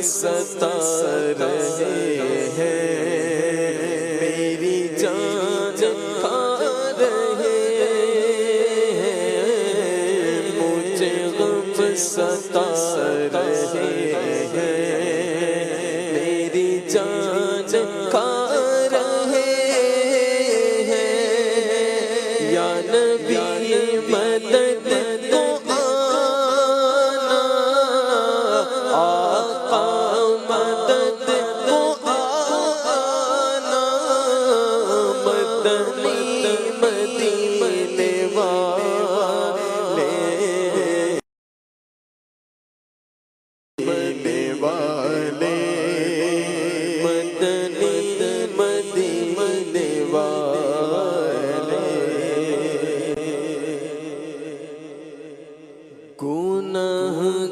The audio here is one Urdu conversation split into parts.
ستا رہے ہیں، میری جان کھا رہے ہیں، مجھے غم ستا رہے ہیں، میری جان کھا رہے ہیں، یا نبی مدد کو آنا، آقا مدد کو آنا، مدنی مدینے والے، مدینے والے، مدنی مدینے والے،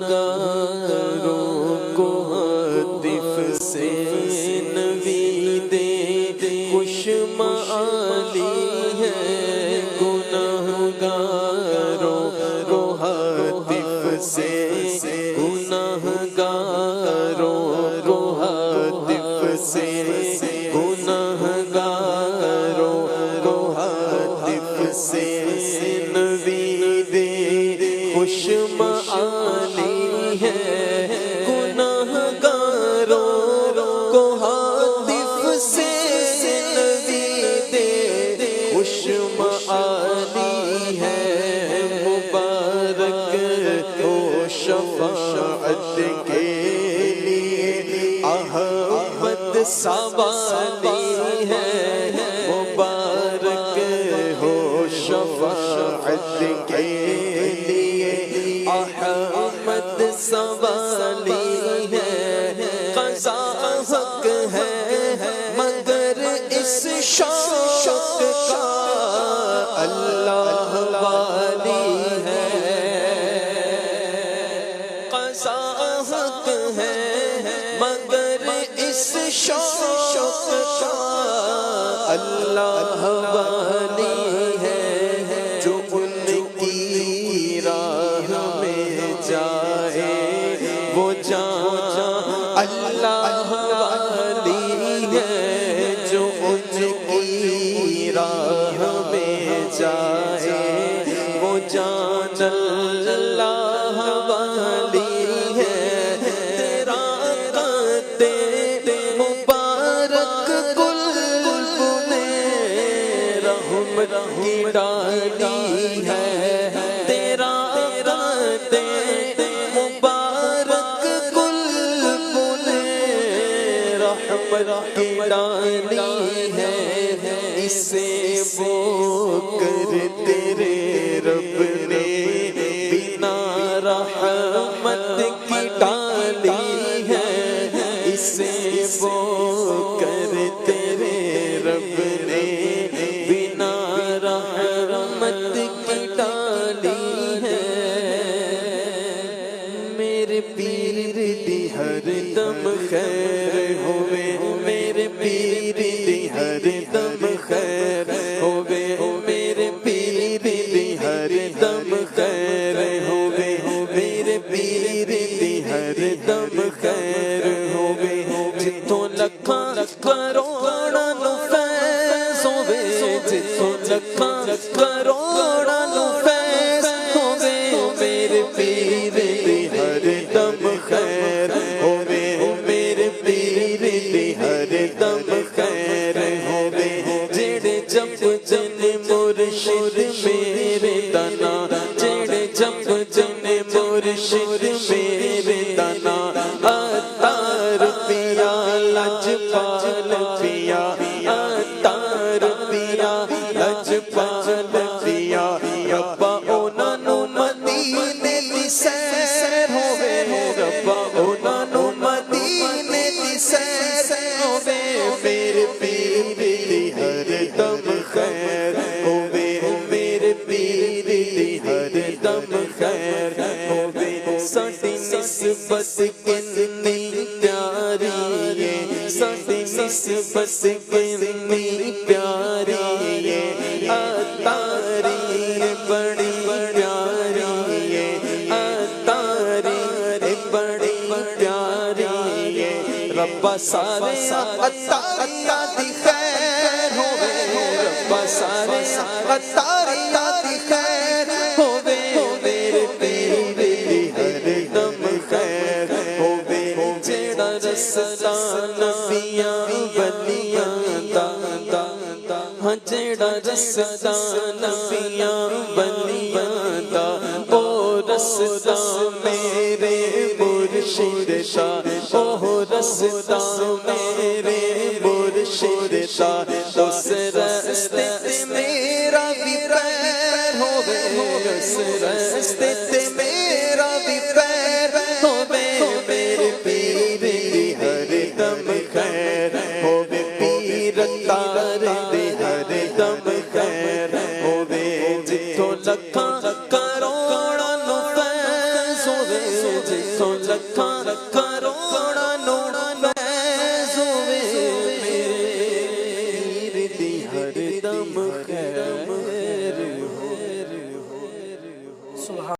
گناہگاروں کو عاطف سے نوید خوش معالی ہے، گناہگاروں کو عاطف سے، گناہگاروں کو عاطف سے، گناہگاروں کو عاطف سے نوید خوش معالی ہے، گناہگاروں کو عاطف سے نوید خوش معالی ہے، مبارک ہو شفاعت کے لیے احمد سوالی ہے، مبارک ہو شفاعت کے لیے احمد سوالی ہے، قضا حق ہے مگر اس شوق کا اللہ والی ہے، قضا حق ہے مگر اس شوق کا اللہ والی ہے، جو ان کی راہ میں جائے وہ جان اللہ والی ہے، جو ان کی راہ میں جائے وہ جان اللہ والی ہے، تیرا قد مبارک گل میں رحمت کی ڈالی ہے، تیرا قد مبارک گل میں رحمت کی ڈالی ہے، اسے بو کر تیرے رب نے بنا رحمت کی ڈالی ہے، اسے بو کر تیرے رب نے بنا رحمت کی ڈالی ہے، میرے پیر دی ہر دم خیر ہوئے، میرے پیر دی ہر دم خیر ہوئے، میرے پیر دی ہر دم خیر ہوئے، میرے پیر دی ہر دم خیر ہوئے، جتوں لکھاں کروڑاں نو فیض ہوئے، جتوں لکھاں کروڑاں نو فیض ہوئے، میرے پیر دی ہر دم خیر ہوئے، میرے پیر دی ہر دم خیر ہوئے، جڑے جپ جن مرشد میرے دنا، جڑے جپ جن مرشد میرے دنا، عطار پیا لجپال پیا، عطار پیا لجپال پیا، ربا انہاں نو مدینے دی سیر ہوئے، ربا انہاں نو مدینے دی سیر ہوئے، میرے پیر دی ہر دم خیر ہوئے، میرے پیر دی ہر دم خیر ہوئے، ساڈی نسبت کنی پیاری ہے، ساڈی نسبت کنی پیاری ہے، عطاری بڑی پیاری ہے، عطاری بڑی پیاری ربا سارے اتاریاں دی خیر ہوے ربا سارے اتاریاں دی خیر ہوے میرے پیر دی ہر دم خیر ہوے جیڑا رستا نبیاں ولیاں دا ہاں جیڑا رستا نبیاں ولیاں دا او رستا میرے مرشد دا او رستا میرے مرشد دا اس رستے تے میرا بھی پیر ہوے اس رستے تے میرا بھی پیر ہوے میرے پیر دی ہر دم خیر ہوے پیر تار دی ہر دم خیر ہوے جتوں لکھاں کروڑاں نو فیض ہوے جتوں لکھاں